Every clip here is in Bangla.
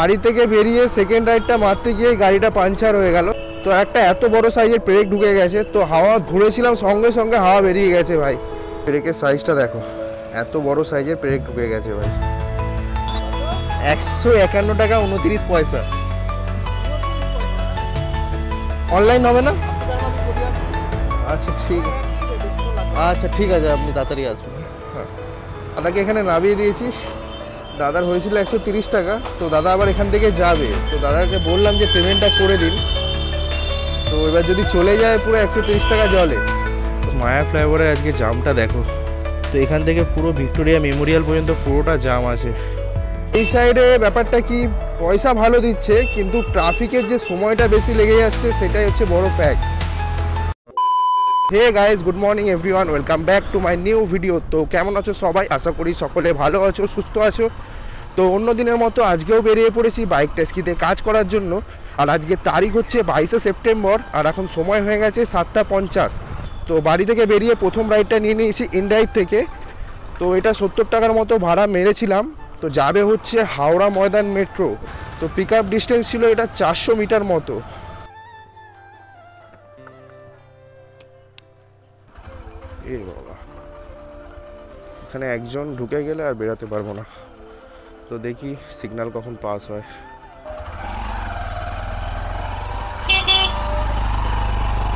বাড়ি থেকে বেরিয়ে সেকেন্ড রাইডটা মারতে গিয়ে গাড়িটা পাঞ্চার হয়ে গেল। তো একটা এত বড় সাইজের ব্রেক ঢুকে গেছে, তো হাওয়া ঘুরেছিলাম সঙ্গে সঙ্গে হাওয়া বেরিয়ে গেছে ভাই। ব্রেকের সাইজটা দেখো, এত বড় সাইজের ব্রেক ঢুকে গেছে ভাই। 151 টাকা 29 পয়সা। অনলাইন হবে না? আচ্ছা ঠিক আছে, আপনি তাড়াতাড়ি আসবেন। হ্যাঁ, দাদাকে এখানে নামিয়ে দিয়েছি। দাদার হয়েছিল 130 টাকা। তো দাদা আবার এখান থেকে যাবে, তো দাদাকে বললাম যে পেমেন্টটা করে দিন। তো এবার যদি চলে যায় পুরো 130 টাকা জলে। মায়া ফ্লাইওভারে আজকে জামটা দেখো, তো এখান থেকে পুরো ভিক্টোরিয়া মেমোরিয়াল পর্যন্ত পুরোটা জাম আছে। এই সাইডে ব্যাপারটা কি, পয়সা ভালো দিচ্ছে কিন্তু ট্রাফিকের যে সময়টা বেশি লেগে যাচ্ছে সেটাই হচ্ছে বড় fact. Hey guys, good morning everyone, welcome back to my new video. তো কেমন আছো সবাই? আশা করি সকলে ভালো আছো, সুস্থ আছো। তো অন্য দিনের মতো আজকেও বেরিয়ে পড়েছি বাইক টেস্কিতে কাজ করার জন্য। আর আজকে তারিখ হচ্ছে 22শে সেপ্টেম্বর, আর এখন সময় হয়ে গেছে 7টা 50। তো বাড়ি থেকে বেরিয়ে প্রথম রাইডটা নিয়ে নিয়েছি ইনড্রাইভ থেকে। তো এটা 70 টাকার মতো ভাড়া মেরেছিলাম। তো যাবে হচ্ছে হাওড়া ময়দান মেট্রো। তো পিক আপ ডিস্টেন্স ছিল এটা 400 মিটার মতো। এ বাবা, এখানে একজন ঢুকে গেলে আর বেরোতে পারবো না। তো দেখি সিগন্যাল কখন পাস হয়।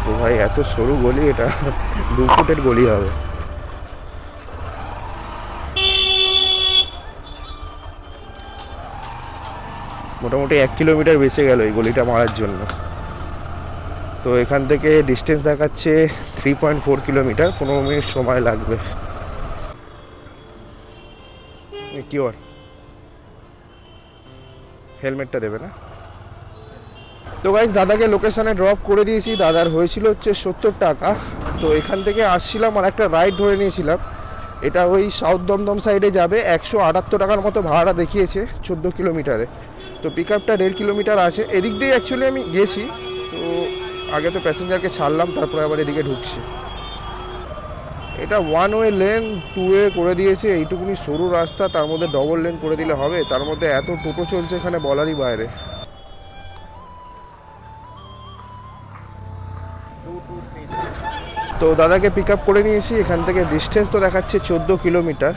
তো ভাই এত সরু গলি, এটা 2 ফুটের গলি হবে। মোটামুটি 1 কিলোমিটার বেঁচে গেল এই গলিটা মারার জন্য। তো এখান থেকে ডিস্টেন্স দেখাচ্ছে 3.4 কিলোমিটার, 15 মিনিট সময় লাগবে। কি ওর হেলমেটটা দেবে না? তো গাইস, দাদাকে লোকেশনে ড্রপ করে দিয়েছি। দাদার হয়েছিল হচ্ছে 70 টাকা। তো এখান থেকে আসছিলাম আর একটা রাইড ধরে নিয়েছিলাম। এটা ওই সাউথ দমদম সাইডে যাবে। 178 টাকার মতো ভাড়া দেখিয়েছে 14 কিলোমিটারে। তো পিক আপটা 1.5 কিলোমিটার আছে। এদিক দিয়ে অ্যাকচুয়ালি আমি গেছি। তো আগে তো প্যাসেঞ্জারকে ছাড়লাম, তারপরে আবার এদিকে ঢুকছি। এটা 1 ওয়ে লেন 2 ওয়ে করে দিয়েছে। এইটুকুনি সরু রাস্তা, তার মধ্যে ডবল লেন করে দিলে হবে? তার মধ্যে এত টোটো চলছে এখানে বলারই বাইরে। তো দাদাকে পিক আপ করে নিয়েছি। এখান থেকে ডিস্টেন্স তো দেখাচ্ছে 14 কিলোমিটার,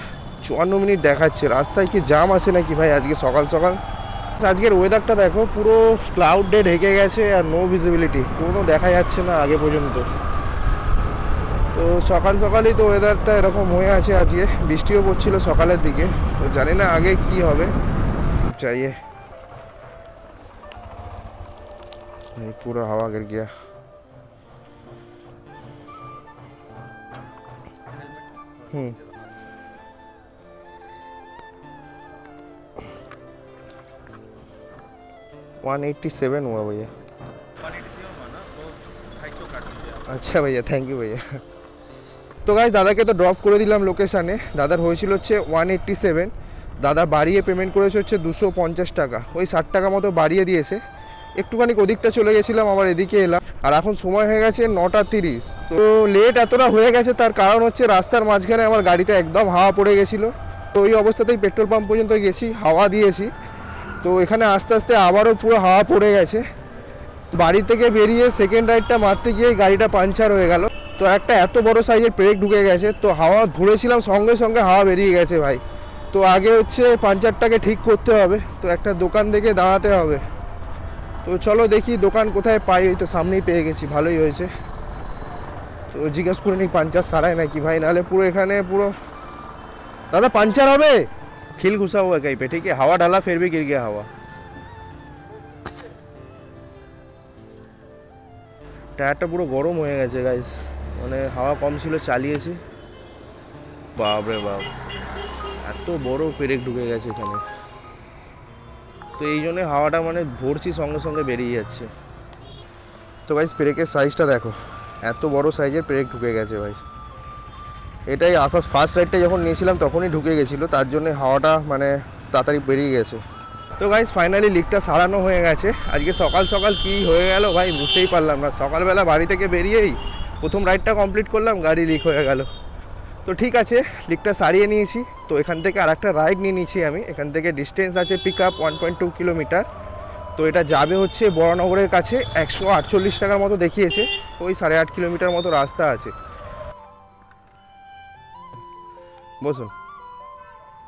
54 মিনিট দেখাচ্ছে। রাস্তায় কি জাম আছে নাকি ভাই আজকে সকাল সকাল? আজকের ওয়েদারটা দেখো, পুরো ক্লাউড ডে ঢেকে গেছে আর নো ভিজিবিলিটি, কোনো দেখা যাচ্ছে না আগে পর্যন্ত। তো সকাল সকালই তো ওয়েদারটা এরকম হয়ে আছে। আজকে বৃষ্টিও পড়ছিল সকালের দিকে। তো জানি না আগে কি হবে। চাইয়ে পুরো হাওয়া गिर गया। হুম, 187 हुआ भैया। 187 माना तो 250 काट दीजिए। अच्छा भैया, थैंक यू भैया। তো গাইস, দাদাকে তো ড্রপ করে দিলাম লোকেশানে। দাদার হয়েছিল হচ্ছে 187। দাদা বাড়িয়ে পেমেন্ট করেছে হচ্ছে 250 টাকা। ওই 60 টাকা মতো বাড়িয়ে দিয়েছে। একটুখানি ওদিকটা চলে গেছিলাম, আবার এদিকে এলাম। আর এখন সময় হয়ে গেছে 9টা 30। তো লেট এতটা হয়ে গেছে তার কারণ হচ্ছে রাস্তার মাঝখানে আমার গাড়িতে একদম হাওয়া পড়ে গেছিলো। তো ওই অবস্থাতেই পেট্রোল পাম্প পর্যন্ত গেছি, হাওয়া দিয়েছি। তো এখানে আস্তে আস্তে আবারও পুরো হাওয়া পড়ে গেছে। বাড়ি থেকে বেরিয়ে সেকেন্ড রাইডটা মারতে গিয়ে গাড়িটা পাঞ্চার হয়ে গেল। তো একটা এত বড় সাইজের ব্রেক ঢুকে গেছে, তো হাওয়া ঘুরেছিলাম সঙ্গে সঙ্গে হাওয়া বেরিয়ে গেছে ভাই। তো আগে হচ্ছে পাঞ্চারটাকে ঠিক করতে হবে। তো একটা দোকান দেখে দাঁড়াতে হবে। তো চলো দেখি দোকান কোথায় পাই। ওই তো সামনেই পেয়ে গেছি, ভালোই হয়েছে। তো জিজ্ঞাসা করে নিই পাঞ্চার সারায় নাকি ভাই, নাহলে পুরো এখানে পুরো। দাদা পাঞ্চার হবে? খিল घुसा हुआ है कहीं पे, ठीक है? हवा डाला फिर भी गिर गया हवा। টায়ারটা পুরো গরম হয়ে গেছে গাইস, মানে হাওয়া কম ছিল চালিয়েছি। বাপরে বাপ, এত বড় ব্রেক ঢুকে গেছে এখানে। তো এই জন্য হাওয়াটা মানে ভরছি সঙ্গে সঙ্গে বেরিয়ে যাচ্ছে। তো গাইস, ব্রেকের সাইজটা দেখো, এত বড় সাইজের ব্রেক ঢুকে গেছে ভাই। এটাই আসার ফার্স্ট রাইডটা যখন নিয়েছিলাম তখনই ঢুকে গেছিলো, তার জন্য হাওয়াটা মানে তাড়াতাড়ি বেরিয়ে গেছে। তো গাইস, ফাইনালি লিকটা সারানো হয়ে গেছে। আজকে সকাল সকাল কি হয়ে গেল ভাই বুঝতেই পারলাম না। সকালবেলা বাড়ি থেকে বেরিয়েই প্রথম রাইডটা কমপ্লিট করলাম, গাড়ি লিক হয়ে গেল। তো ঠিক আছে, লিকটা সারিয়ে নিয়েছি। তো এখান থেকে আর একটা রাইড নিয়ে নিয়েছি আমি। এখান থেকে ডিস্টেন্স আছে পিক আপ 1.2 কিলোমিটার। তো এটা যাবে হচ্ছে বড়নগরের কাছে, 148 টাকার মতো দেখিয়েছে। ওই 8.5 কিলোমিটার মতো রাস্তা আছে। বসুন।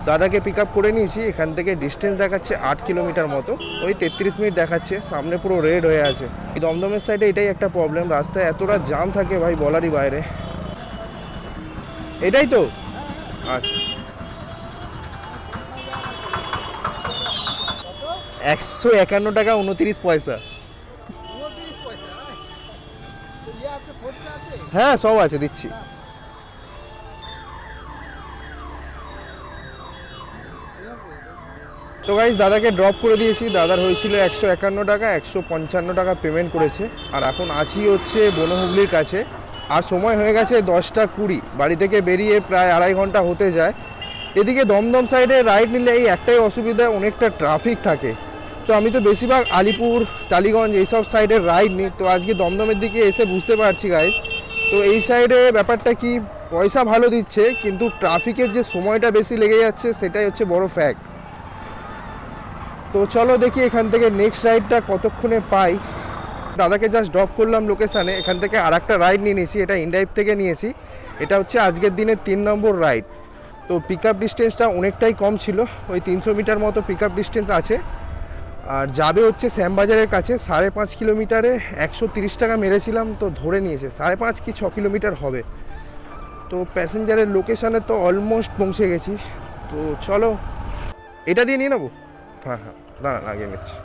দাদাকে পিক আপ করে নিয়েছি। এখান থেকে ডিস্টেন্স দেখাচ্ছে 8 কিলোমিটার মতো, ওই 33 মিনিট দেখাচ্ছে। সামনে পুরো রেড হয়ে আছে। দমদমের সাইডে এটাই একটা প্রবলেম, রাস্তায় এতটা জাম থাকে ভাই, বলারই বাইরে। এটাই তো আচ্ছা, 151 টাকা 29 পয়সা। হ্যাঁ সব আছে, দিচ্ছি। তো গাইস দাদাকে ড্রপ করে দিয়েছি। দাদার হয়েছিল 151 টাকা, 155 টাকা পেমেন্ট করেছে। আর এখন আছি হচ্ছে বনহুগলির কাছে। আর সময় হয়ে গেছে 10টা 20। বাড়ি থেকে বেরিয়ে প্রায় 2.5 ঘন্টা হতে যায়। এদিকে দমদম সাইডে রাইড নিলে এই একটাই অসুবিধা, অনেকটা ট্রাফিক থাকে। তো আমি তো বেশিরভাগ আলিপুর, টালিগঞ্জ এইসব সাইডের রাইড নিই। তো আজকে দমদমের দিকে এসে বুঝতে পারছি গাইস, তো এই সাইডে ব্যাপারটা কি, পয়সা ভালো দিচ্ছে কিন্তু ট্রাফিকের যে সময়টা বেশি লেগে যাচ্ছে সেটাই হচ্ছে বড় ফ্যাক্ট। তো চলো দেখি এখান থেকে নেক্সট রাইডটা কতক্ষণে পাই। দাদাকে জাস্ট ড্রপ করলাম লোকেশানে। এখান থেকে আর একটা রাইড নিয়ে নিয়েছি, এটা ইনড্রাইভ থেকে নিয়েছি। এটা হচ্ছে আজকের দিনের 3 নম্বর রাইড। তো পিক আপ ডিস্টেন্সটা অনেকটাই কম ছিল, ওই 300 মিটার মতো পিক আপ ডিস্টেন্স আছে। আর যাবে হচ্ছে শ্যামবাজারের কাছে, 5.5 কিলোমিটারে 130 টাকা মেরেছিলাম। তো ধরে নিয়েছে 5.5 কি 6 কিলোমিটার হবে। তো প্যাসেঞ্জারের লোকেশানে তো অলমোস্ট পৌঁছে গেছি। তো চলো এটা দিয়ে নিয়ে নেবো। হ্যাঁ হ্যাঁ, না না আগে নিচ্ছি।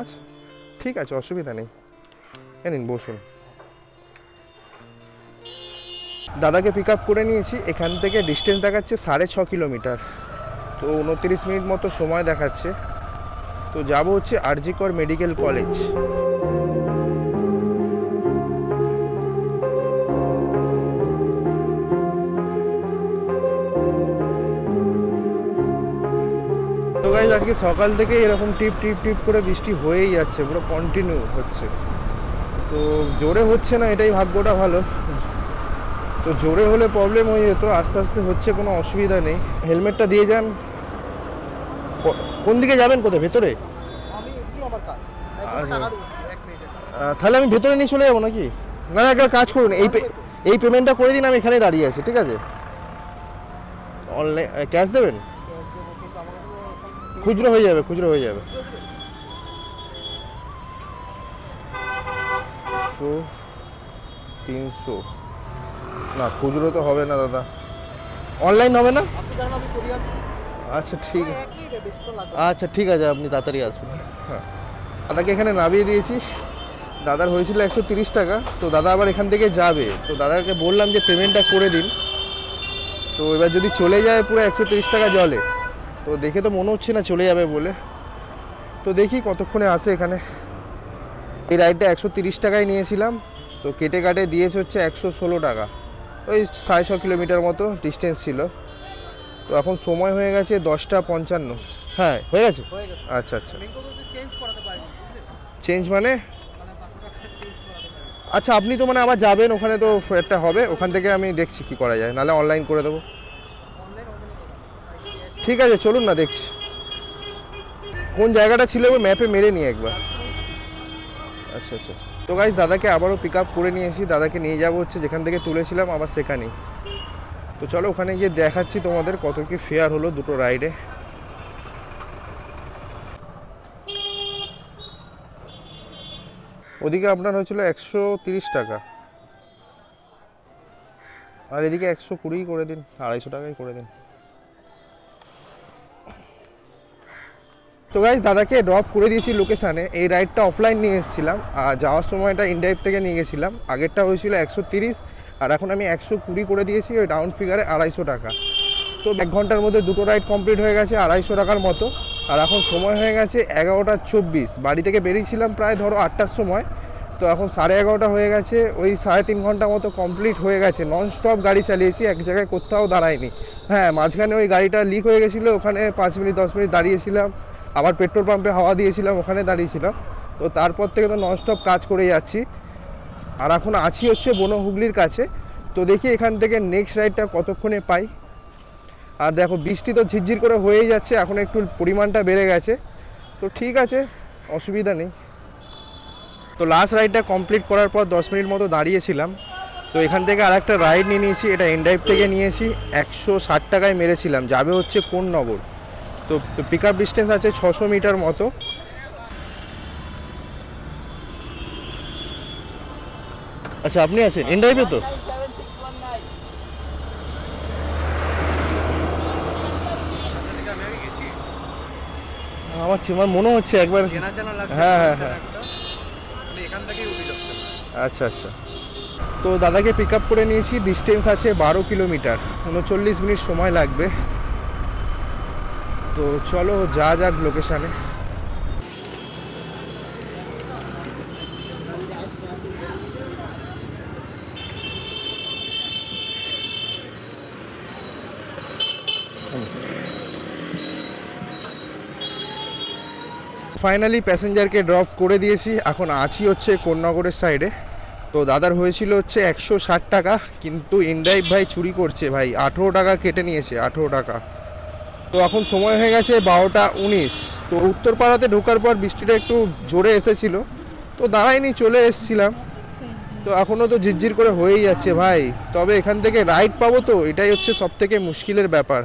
আচ্ছা ঠিক আছে, অসুবিধা নেই, নিন বসুন। দাদাকে পিক আপ করে নিয়েছি। এখান থেকে ডিস্টেন্স দেখাচ্ছে 6.5 কিলোমিটার। তো 29 মিনিট মতো সময় দেখাচ্ছে। তো যাব হচ্ছে আরজি কর মেডিকেল কলেজ। তো গাইস আজকে সকাল থেকে এরকম টিপ টিপ টিপ করে বৃষ্টি হয়েই যাচ্ছে, পুরো কন্টিনিউ হচ্ছে। তো জোরে হচ্ছে না, এটাই ভাগ্যটা ভালো। তো জোরে হলে প্রবলেম হয়ে যেত, আস্তে আস্তে হচ্ছে, কোনো অসুবিধা নেই। হেলমেটটা দিয়ে যান। কোন দিকে যাবেন, কোথায়, ভেতরে? তাহলে আমি ভেতরে নিয়ে চলে যাবো নাকি? না না, একটা কাজ করুন, এই পেমেন্টটা করে দিন, আমি এখানে দাঁড়িয়ে আছি, ঠিক আছে? অনলাইন ক্যাশ দেবেন? খুচরো হয়ে যাবে, খুচরো হয়ে যাবে। তো 300 না, খুচরো তো হবে না দাদা, অনলাইন হবে না? আচ্ছা ঠিক আছে, আচ্ছা ঠিক আছে, আপনি তাড়াতাড়ি আসবেন। হ্যাঁ, দাদাকে এখানে নামিয়ে দিয়েছি। দাদার হয়েছিল 130 টাকা। তো দাদা আবার এখান থেকে যাবে। তো দাদাকে বললাম যে পেমেন্টটা করে দিন। তো এবার যদি চলে যায় পুরো 130 টাকা জলে। তো দেখে তো মনে হচ্ছে না চলে যাবে বলে। তো দেখি কতক্ষণে আসে এখানে। এই রাইডটা 130 টাকায় নিয়েছিলাম। তো কেটে কাটে দিয়েছে হচ্ছে 116 টাকা। ওই 6.5 কিলোমিটার মতো ডিস্টেন্স ছিল। তো এখন সময় হয়ে গেছে 10টা 55। হ্যাঁ হয়ে গেছে, আচ্ছা আচ্ছা। চেঞ্জ মানে? আচ্ছা আপনি তো মানে আবার যাবেন ওখানে, তো একটা হবে ওখান থেকে, আমি দেখছি কি করা যায়, নাহলে অনলাইন করে দেবো। ঠিক আছে চলুন না, দেখছি কোন জায়গাটা ছিল, ম্যাপে মেরে নিই একবার। আচ্ছা আচ্ছা। তো গাইস দাদাকে আবারও পিক আপ করে নিয়েছি। দাদাকে নিয়ে যাবো হচ্ছে যেখান থেকে তুলেছিলাম আবার সেখানেই। তো চলো ওখানে গিয়ে দেখাচ্ছি তোমাদের কত কি ফেয়ার হলো দুটো রাইডে। ওদিকে আপনার হয়েছিল 130 টাকা, আর এদিকে 120 করে দিন, 250 টাকাই করে দিন। তো গাইস দাদাকে ড্রপ করে দিয়েছি লোকেশানে। এই রাইডটা অফলাইন নিয়ে এসেছিলাম, আর যাওয়ার সময়টা ইনড্রাইভ থেকে নিয়ে গেছিলাম। আগেরটা হয়েছিল 130, আর এখন আমি 120 করে দিয়েছি, ওই রাউন্ড ফিগারে 250 টাকা। তো 1 ঘন্টার মধ্যে দুটো রাইড কমপ্লিট হয়ে গেছে 250 টাকার মতো। আর এখন সময় হয়ে গেছে 11টা 24। বাড়ি থেকে বেরিয়েছিলাম প্রায় ধরো 8টার সময়। তো এখন 11:30 হয়ে গেছে, ওই 3.5 ঘন্টা মতো কমপ্লিট হয়ে গেছে। নন স্টপ গাড়ি চালিয়েছি, এক জায়গায় কোথাও দাঁড়ায়নি। হ্যাঁ, মাঝখানে ওই গাড়িটা লিক হয়ে গেছিলো, ওখানে 5 মিনিট 10 মিনিট দাঁড়িয়েছিলাম। আবার পেট্রোল পাম্পে হাওয়া দিয়েছিলাম, ওখানে দাঁড়িয়েছিলাম। তো তারপর থেকে তো ননস্টপ কাজ করে যাচ্ছি। আর এখন আছি হচ্ছে বনহুগলির কাছে। তো দেখি এখান থেকে নেক্সট রাইডটা কতক্ষণে পাই। আর দেখো বৃষ্টি তো ঝিরঝির করে হয়েই যাচ্ছে, এখন একটু পরিমাণটা বেড়ে গেছে। তো ঠিক আছে, অসুবিধা নেই। তো লাস্ট রাইডটা কমপ্লিট করার পর 10 মিনিট মতো দাঁড়িয়েছিলাম। তো এখান থেকে আর একটা রাইড নিয়ে নিয়েছি, এটা এনড্রাইভ থেকে নিয়েছি। 160 টাকায় মেরেছিলাম, যাবে হচ্ছে কোন্নগর। তো পিক আপ ডিস্টেন্স আছে 600 মিটার মতো। আচ্ছা, আপনি আছেন এনড্রাইভে? তো আমার মনে হচ্ছে একবার। হ্যাঁ হ্যাঁ হ্যাঁ, আচ্ছা আচ্ছা। তো দাদাকে পিক আপ করে নিয়েছি, ডিস্টেন্স আছে 12 কিলোমিটার, 39 মিনিট সময় লাগবে। তো চলো যা যাক লোকেশানে। ফাইনালি প্যাসেঞ্জারকে ড্রপ করে দিয়েছি, এখন আছি হচ্ছে কোন্নগরের সাইডে। তো দাদার হয়েছিল হচ্ছে 160 টাকা, কিন্তু ইনড্রাইভ ভাই চুরি করছে ভাই, 18 টাকা কেটে নিয়েছে, 18 টাকা। তো এখন সময় হয়ে গেছে 12টা 19। তো উত্তরপাড়াতে ঢোকার পর বৃষ্টিটা একটু জোরে এসেছিল, তো দাঁড়াইনি, চলে এসেছিলাম। তো এখনও তো ঝিরঝির করে হয়েই যাচ্ছে ভাই। তবে এখান থেকে রাইড পাবো, তো এটাই হচ্ছে সবথেকে মুশকিলের ব্যাপার।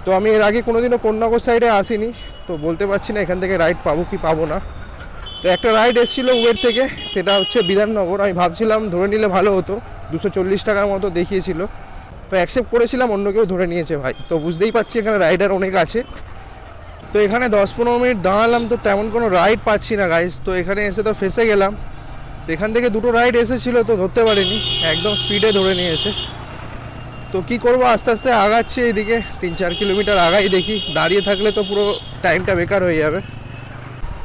তো আমি এর আগে কোনোদিনও কোন্নগর সাইডে আসিনি, তো বলতে পারছি না এখান থেকে রাইড পাবো কি পাবো না। তো একটা রাইড এসেছিলো উবের থেকে, সেটা হচ্ছে বিধাননগর। আমি ভাবছিলাম ধরে নিলে ভালো হতো, 240 টাকার মতো দেখিয়েছিল। তো অ্যাকসেপ্ট করেছিলাম, অন্য কেউ ধরে নিয়েছে ভাই। তো বুঝতেই পারছি এখানে রাইডার অনেক আছে। তো এখানে 10-15 মিনিট দাঁড়ালাম, তো তেমন কোনো রাইড পাচ্ছি না গাইস। তো এখানে এসে তো ফেসে গেলাম। এখান থেকে দুটো রাইড এসেছিলো, তো ধরতে পারিনি, একদম স্পিডে ধরে নিয়েছে। তো কী করবো, আস্তে আস্তে আগাচ্ছি এইদিকে, 3-4 কিলোমিটার আগাই দেখি। দাঁড়িয়ে থাকলে তো পুরো টাইমটা বেকার হয়ে যাবে।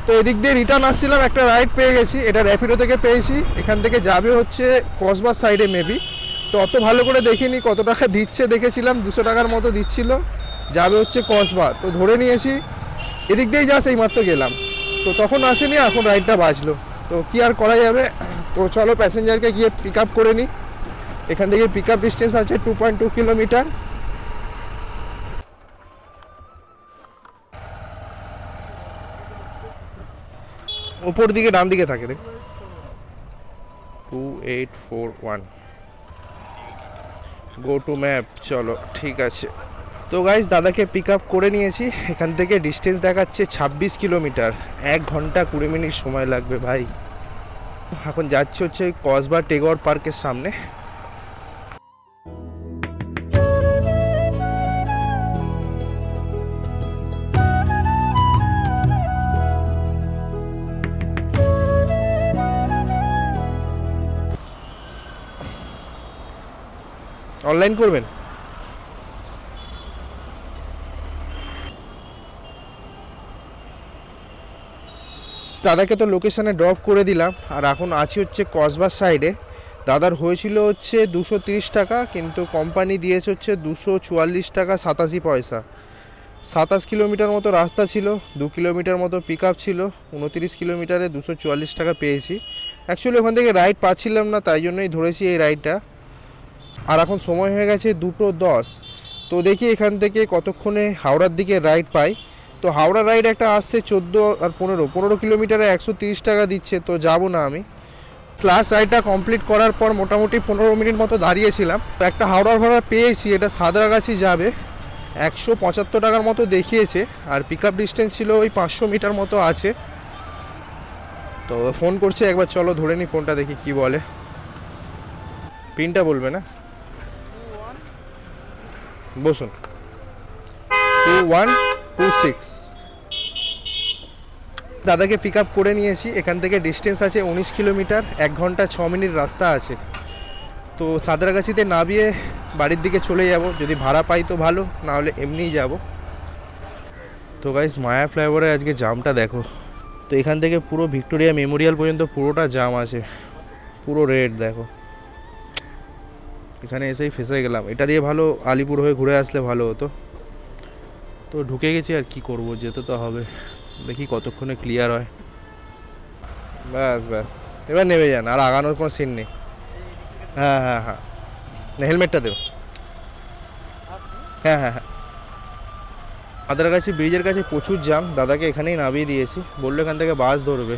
তো এদিক দিয়ে রিটার্ন আসছিলাম, একটা রাইড পেয়ে গেছি, এটা র্যাপিডো থেকে পেয়েছি। এখান থেকে যাবে হচ্ছে কসবার সাইডে মেবি। তো অত ভালো করে দেখিনি কত টাকা দিচ্ছে, দেখেছিলাম 200 টাকার মতো দিচ্ছিল, যাবে হচ্ছে কসবা। তো ধরে নিয়েছি, এদিক দিয়েই জাস্ট এইমাত্র গেলাম, তো তখন আসেনি, এখন রাইডটা বাজলো। তো কি আর করা যাবে। তো চলো প্যাসেঞ্জারকে গিয়ে পিক আপ করে নিই। এখান থেকে পিক আপ ডিস্টেন্স আছে 2.2 কিলোমিটার। ওপর দিকে ডান দিকে থাকে, দেখ 2841 গো টু ম্যাপ। চলো ঠিক আছে। তো গাইজ দাদাকে পিক আপ করে নিয়েছি, এখান থেকে ডিস্টেন্স দেখাচ্ছে 26 কিলোমিটার, 1 ঘন্টা 20 মিনিট সময় লাগবে ভাই। এখন যাচ্ছে হচ্ছে কসবা টেগর পার্কের সামনে। অনলাইন করবেন? দাদাকে তো লোকেশানে ড্রপ করে দিলাম, আর এখন আছি হচ্ছে কসবার সাইডে। দাদার হয়েছিল হচ্ছে 230 টাকা, কিন্তু কোম্পানি দিয়েছে হচ্ছে 244 টাকা 87 পয়সা। 27 কিলোমিটার মতো রাস্তা ছিল, 2 কিলোমিটার মতো পিক আপ ছিল, 29 কিলোমিটারে 244 টাকা পেয়েছি। অ্যাকচুয়ালি ওখান থেকে রাইড পাচ্ছিলাম না, তাই জন্যই ধরেছি এই রাইডটা। আর এখন সময় হয়ে গেছে 2:10। তো দেখি এখান থেকে কতক্ষণে হাওড়ার দিকে রাইড পাই। তো হাওড়া রাইড একটা আসছে 14 আর 15 কিলোমিটারে 130 টাকা দিচ্ছে, তো যাব না আমি। লাস্ট রাইডটা কমপ্লিট করার পর মোটামুটি 15 মিনিট মতো দাঁড়িয়েছিলাম। তো একটা হাওড়ার ভাড়া পেয়েছি, এটা সাঁতরাগাছি যাবে, 175 টাকার মতো দেখিয়েছে। আর পিক আপ ডিস্টেন্স ছিল ওই 500 মিটার মতো আছে। তো ফোন করছে, একবার চলো ধরে নি ফোনটা, দেখি কি বলে। পিনটা বলবে না, বসুন। 2126। দাদাকে পিক আপ করে নিয়েছি, এখান থেকে ডিস্টেন্স আছে 19 কিলোমিটার, 1 ঘন্টা 6 মিনিট রাস্তা আছে। তো সাঁতরাগাছিতে নামিয়ে বাড়ির দিকে চলে যাব, যদি ভাড়া পাই তো ভালো, না হলে এমনিই যাব। তো গাইস মায়া ফ্লাইওভারে আজকে জামটা দেখো। তো এখান থেকে পুরো ভিক্টোরিয়া মেমোরিয়াল পর্যন্ত পুরোটা জাম আছে, পুরো রেড দেখো। এখানে এসেই ফেসে গেলাম, এটা দিয়ে ভালো আলিপুর হয়ে ঘুরে আসলে ভালো হতো। তো ঢুকে গেছি, আর কি করব, যেতে তো হবে। দেখি কতক্ষণে ক্লিয়ার হয়। ব্যাস ব্যাস, এবার নেমে যান, আর আগানোর কোনো সিন নেই। হ্যাঁ হ্যাঁ হ্যাঁ, হেলমেটটা দেব। হ্যাঁ হ্যাঁ হ্যাঁ, আমাদের কাছে ব্রিজের কাছে প্রচুর জ্যাম, দাদাকে এখানেই নামিয়ে দিয়েছি, বললো এখান থেকে বাস ধরবে,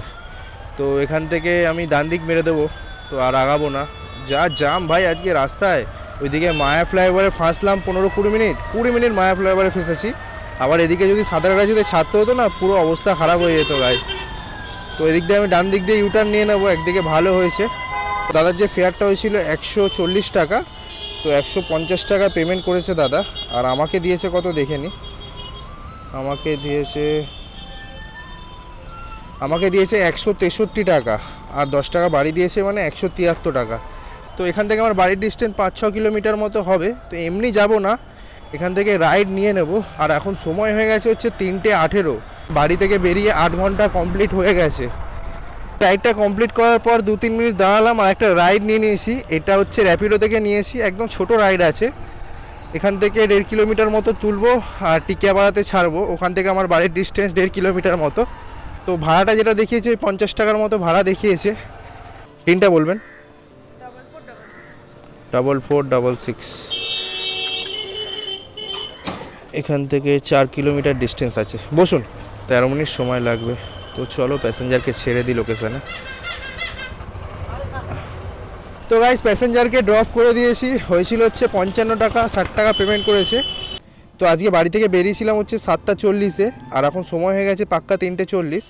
তো এখান থেকে আমি ডান দিক মেরে দেবো, তো আর আগাবো না। যা জ্যাম ভাই আজকে রাস্তায়, ওইদিকে মায়া ফ্লাইওভারে ফাঁসলাম 15-20 মিনিট মায়া ফ্লাইওভারে ফেসেছি, আবার এদিকে যদি সাঁতারগাছিতে ছাড়তে হতো না পুরো অবস্থা খারাপ হয়ে যেত গাই। তো এদিক দিয়ে আমি ডান দিক দিয়ে ইউটার্ন নিয়ে নেবো, একদিকে ভালো হয়েছে। দাদার যে ফেয়ারটা হয়েছিল 140 টাকা, তো 150 টাকা পেমেন্ট করেছে দাদা, আর আমাকে দিয়েছে কত দেখে নি, আমাকে দিয়েছে 163 টাকা, আর 10 টাকা বাড়ি দিয়েছে, মানে 173 টাকা। তো এখান থেকে আমার বাড়ির ডিস্টেন্স 5-6 কিলোমিটার মতো হবে, তো এমনি যাব না, এখান থেকে রাইড নিয়ে নেব। আর এখন সময় হয়ে গেছে হচ্ছে 3:18, বাড়ি থেকে বেরিয়ে 8 ঘন্টা কমপ্লিট হয়ে গেছে। রাইডটা কমপ্লিট করার পর 2-3 মিনিট দাঁড়ালাম, আর একটা রাইড নিয়ে নিয়েছি, এটা হচ্ছে র্যাপিডো থেকে নিয়েছি, একদম ছোট রাইড আছে, এখান থেকে 1.5 কিলোমিটার মতো তুলবো আর টিকিয়াপাড়াতে ছাড়বো, ওখান থেকে আমার বাড়ির ডিস্টেন্স 1.5 কিলোমিটার মতো। তো ভাড়াটা যেটা দেখিয়েছে 50 টাকার মতো ভাড়া দেখিয়েছে। পিনটা বলবেন? 4466। এখান থেকে 4 কিলোমিটার ডিস্টেন্স আছে, বসুন, 13 মিনিট সময় লাগবে। তো চলো প্যাসেঞ্জারকে ছেড়ে দিই লোকেশানে। তো গাইস প্যাসেঞ্জারকে ড্রপ করে দিয়েছি, হয়েছিল হচ্ছে 55 টাকা, 60 টাকা পেমেন্ট করেছে। তো আজকে বাড়ি থেকে বেরিয়েছিলাম হচ্ছে 7:40-এ, আর এখন সময় হয়ে গেছে পাক্কা 3:40।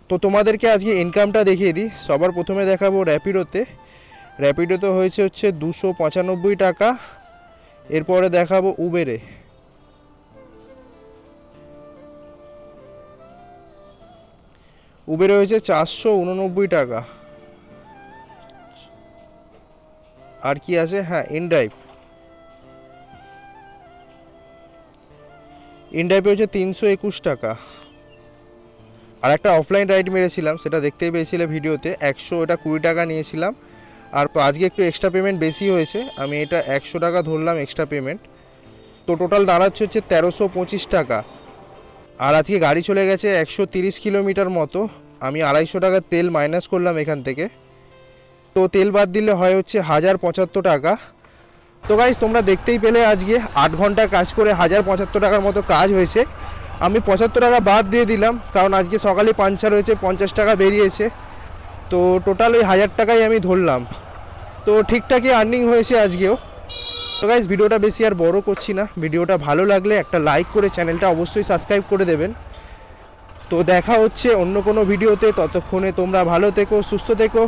তো তোমাদেরকে আজকে ইনকামটা দেখিয়ে দিই। সবার প্রথমে দেখাবো র্যাপিডোতে হয়েছে হচ্ছে 295 টাকা, এরপরে দেখাবো উবেরে, হয়েছে 489 টাকা। আর কি আছে, হ্যাঁ ইনড্রাইভে হচ্ছে 321 টাকা। আর একটা অফলাইন রাইড মেরেছিলাম, সেটা দেখতেই পেয়েছিলে ভিডিওতে, 120 টাকা নিয়েছিলাম। আর আজকে একটু এক্সট্রা পেমেন্ট বেশি হয়েছে, আমি এটা 100 টাকা ধরলাম এক্সট্রা পেমেন্ট, তো টোটাল দাঁড়াচ্ছে হচ্ছে 1325 টাকা। আর আজকে গাড়ি চলে গেছে 130 কিলোমিটার মতো, আমি 250 টাকা তেল মাইনাস করলাম এখান থেকে, তো তেল বাদ দিলে হয় হচ্ছে 1075 টাকা। তো গাইস তোমরা দেখতেই পেলে আজকে 8 ঘন্টা কাজ করে 1075 টাকার মতো কাজ হয়েছে। আমি 75 টাকা বাদ দিয়ে দিলাম, কারণ আজকে সকালে পাঞ্চার হয়েছে, 50 টাকা বেরিয়েছে, তো টোটাল ওই 1000 টাকাই আমি ধরলাম। তো ঠিকঠাকই আর্নিং হয়েছে আজকেও। তো গাইস ভিডিওটা বেশি আর বড় করছি না, ভিডিওটা ভালো লাগলে একটা লাইক করে চ্যানেলটা অবশ্যই সাবস্ক্রাইব করে দেবেন। তো দেখা হচ্ছে অন্য কোনো ভিডিওতে, ততক্ষণে তোমরা ভালো থেকো, সুস্থ থেকো।